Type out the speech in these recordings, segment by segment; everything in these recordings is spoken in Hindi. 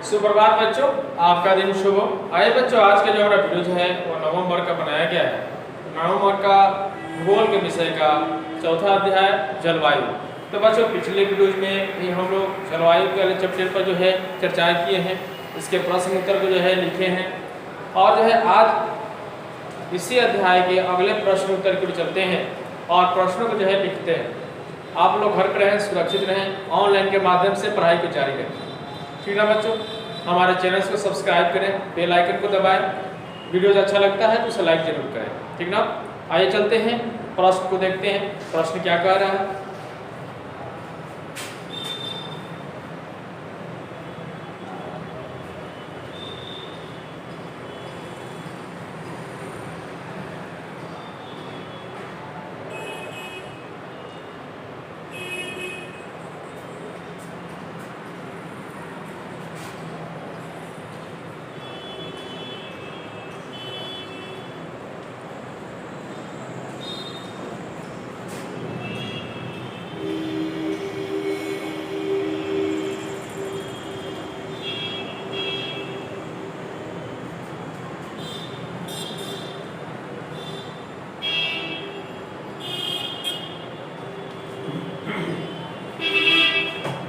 सुप्रभात बच्चों, आपका दिन शुभ हो। आइए बच्चों, आज का जो हमारा वीडियो जो है वो नवंबर का बनाया गया है। नवंबर का भूगोल के विषय का चौथा अध्याय जलवायु। तो बच्चों, पिछले वीडियोज में भी हम लोग जलवायु के वाले चैप्टर पर जो है चर्चाएं किए हैं, इसके प्रश्न उत्तर को जो है लिखे हैं। और जो है आज इसी अध्याय के अगले प्रश्न उत्तर की ओर चलते हैं और प्रश्नों को जो है लिखते हैं। आप लोग घर पर रहें, सुरक्षित रहें, ऑनलाइन के माध्यम से पढ़ाई को जारी रखें। ठीक है बच्चों, हमारे चैनल को सब्सक्राइब करें, बेल आइकन को दबाएं। वीडियो अच्छा लगता है तो उसे लाइक जरूर करें, ठीक ना। आइए चलते हैं, प्रश्न को देखते हैं, प्रश्न क्या कह रहा है।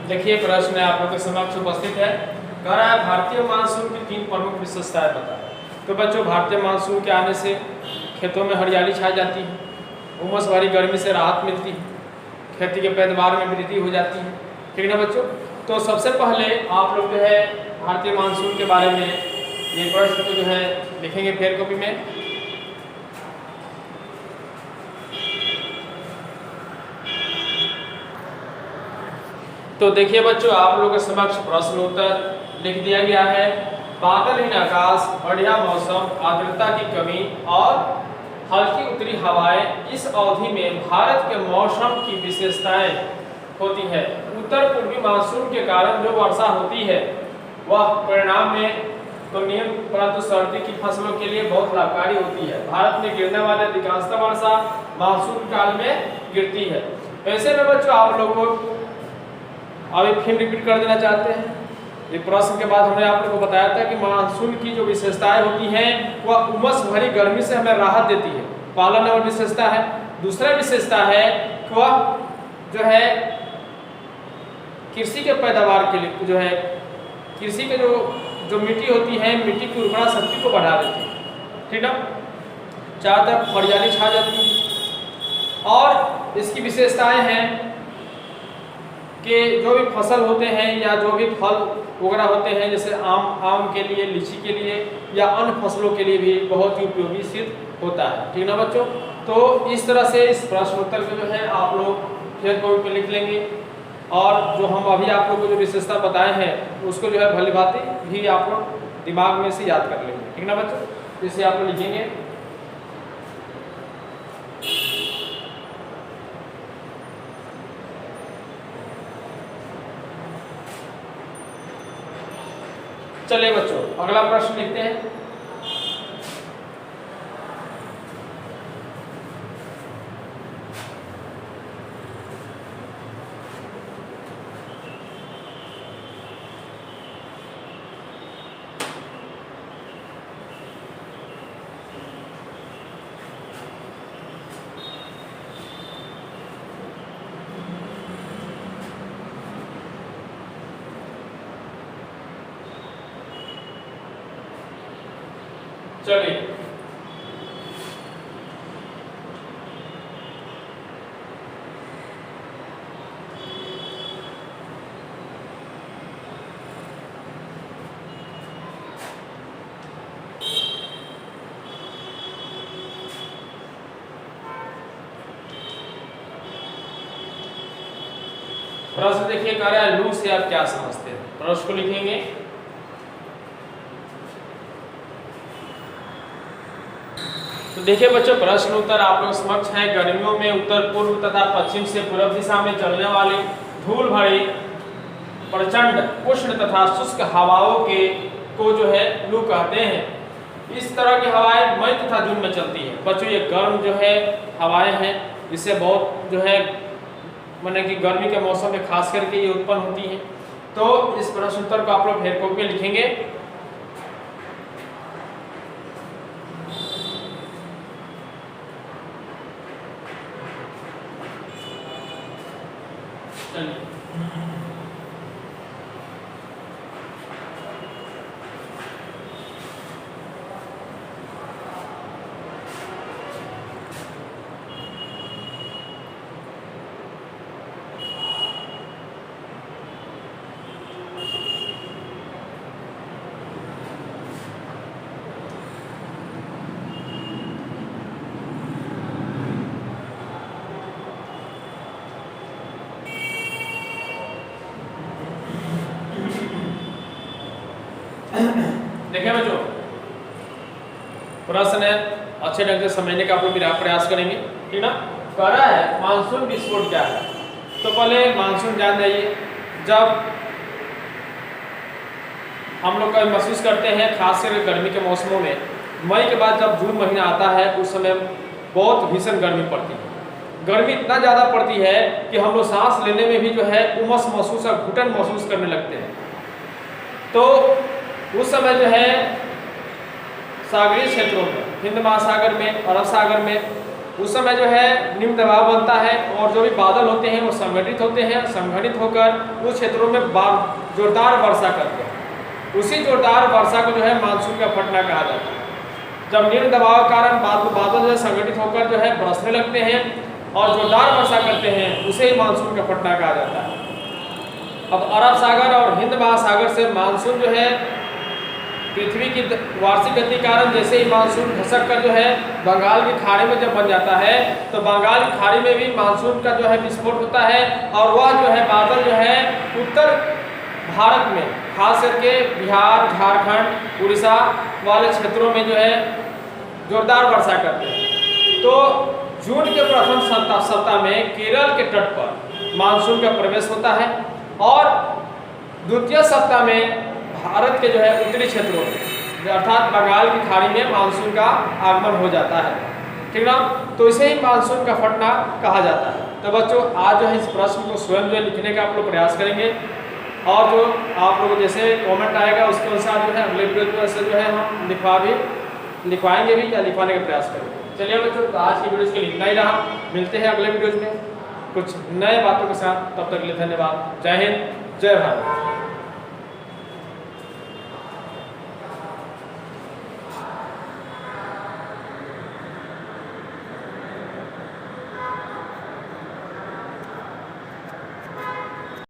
देखिए, प्रश्न आप लोगों के समक्ष उपस्थित है। कह रहा है भारतीय मानसून की 3 प्रमुख विशेषताएं बताएं। तो बच्चों, भारतीय मानसून के आने से खेतों में हरियाली छा जाती है, उमस भरी गर्मी से राहत मिलती है, खेती के पैदावार में वृद्धि हो जाती है। ठीक है ना बच्चों। तो सबसे पहले आप लोग जो है भारतीय मानसून के बारे में ये प्रश्न को जो है लिखेंगे फेयर कॉपी में। तो देखिए बच्चों, आप लोगों के समक्ष प्रश्न उत्तर लिख दिया गया है। बादलहीन आकाश, बढ़िया मौसम, आर्द्रता की कमी और हल्की उत्तरी हवाएं इस अवधि में भारत के मौसम की विशेषताएं होती है। उत्तर पूर्वी मानसून के कारण जो वर्षा होती है वह परिणाम में तो नियम परंतु सर्दी की फसलों के लिए बहुत लाभकारी होती है। भारत में गिरने वाले अधिकांशतः वर्षा मानसून काल में गिरती है। ऐसे में बच्चों, आप लोगों को अभी फिर रिपीट कर देना चाहते हैं। ये प्रश्न के बाद हमने आप लोगों को बताया था कि मानसून की जो विशेषताएं होती हैं वह उमस भरी गर्मी से हमें राहत देती है, पहला नंबर विशेषता है। दूसरा विशेषता है कि वह जो है कृषि के पैदावार के लिए जो है कृषि के जो मिट्टी होती है, मिट्टी की उर्वरा शक्ति को बढ़ा देती है। ठीक है, चारों तरफ हरियाली छा जाती है। और इसकी विशेषताएं हैं कि जो भी फसल होते हैं या जो भी फल वगैरह होते हैं, जैसे आम के लिए, लीची के लिए या अन्य फसलों के लिए भी बहुत ही उपयोगी सिद्ध होता है। ठीक ना बच्चों। तो इस तरह से इस प्रश्न उत्तर को जो है आप लोग फेयर कॉपी पे लिख लेंगे और जो हम अभी आप लोग को जो विशेषता बताए हैं उसको जो है भली भांति भी आप लोग दिमाग में से याद कर लेंगे। ठीक ना बच्चों, जैसे आप लोग लिखेंगे। चलिए बच्चों, अगला प्रश्न लिखते हैं। चलिए, प्रश्न देखिए, कह रहा है लू से आप क्या समझते हैं। प्रश्न को लिखेंगे। तो देखिए बच्चों, प्रश्न उत्तर आप लोग समक्ष है। गर्मियों में उत्तर पूर्व तथा पश्चिम से पूर्व दिशा में चलने वाली धूल भरी प्रचंड उष्ण तथा शुष्क हवाओं को जो है लू कहते हैं। इस तरह की हवाएं मई तथा जून में चलती है। बच्चों, ये गर्म जो है हवाएं हैं, इससे बहुत जो है माने कि गर्मी के मौसम में खास करके ये उत्पन्न होती हैं। तो इस प्रश्न उत्तर को आप लोग हेयर कॉपी में लिखेंगे। चलिए देखिए बच्चों, प्रश्न है अच्छे ढंग से समझने का आप लोग प्रयास करेंगे, ठीक ना। कह रहा है मानसून विस्फोट क्या है। तो पहले मानसून जान जाइए। जब हम लोग का महसूस करते हैं खासकर गर्मी के मौसमों में, मई के बाद जब जून महीना आता है उस समय बहुत भीषण गर्मी पड़ती है। गर्मी इतना ज़्यादा पड़ती है कि हम लोग सांस लेने में भी जो है उमस महसूस और घुटन महसूस करने लगते हैं। तो उस समय जो है सागरीय क्षेत्रों में, हिंद महासागर में, अरब सागर में, उस समय जो है निम्न दबाव बनता है और जो भी बादल होते हैं वो संगठित होते हैं। संगठित होकर उस क्षेत्रों में जोरदार वर्षा करते हैं। उसी जोरदार वर्षा को जो है मानसून का फटना कहा जाता है। जब निम्न दबाव के कारण बादल जो है संगठित होकर जो है बरसने लगते हैं और जोरदार वर्षा करते हैं, उसे ही मानसून का फटना कहा जाता है। अब अरब सागर और हिंद महासागर से मानसून जो है पृथ्वी की वार्षिक गति के कारण जैसे ही मानसून खसक कर जो है बंगाल की खाड़ी में जब बन जाता है, तो बंगाल की खाड़ी में भी मानसून का जो है विस्फोट होता है और वह जो है बादल जो है उत्तर भारत में, खास करके बिहार, झारखंड, उड़ीसा वाले क्षेत्रों में जो है जोरदार वर्षा करते हैं। तो जून के प्रथम सप्ताह में केरल के तट पर मानसून का प्रवेश होता है और द्वितीय सप्ताह में भारत के जो है उत्तरी क्षेत्रों में अर्थात बंगाल की खाड़ी में मानसून का आगमन हो जाता है, ठीक ना। तो इसे ही मानसून का फटना कहा जाता है। तो बच्चों आज जो है इस प्रश्न को स्वयं जो है लिखने का आप लोग प्रयास करेंगे और जो आप लोग जैसे कमेंट आएगा उसके अनुसार जो है अगले वीडियो से जो है हम लिखवाएंगे भी या लिखवाने का प्रयास करेंगे। चलिए बच्चों, तो आज की वीडियो के लिए इतना ही रहा। मिलते हैं अगले वीडियो में कुछ नए बातों के साथ। तब तक के लिए धन्यवाद। जय हिंद, जय भारत।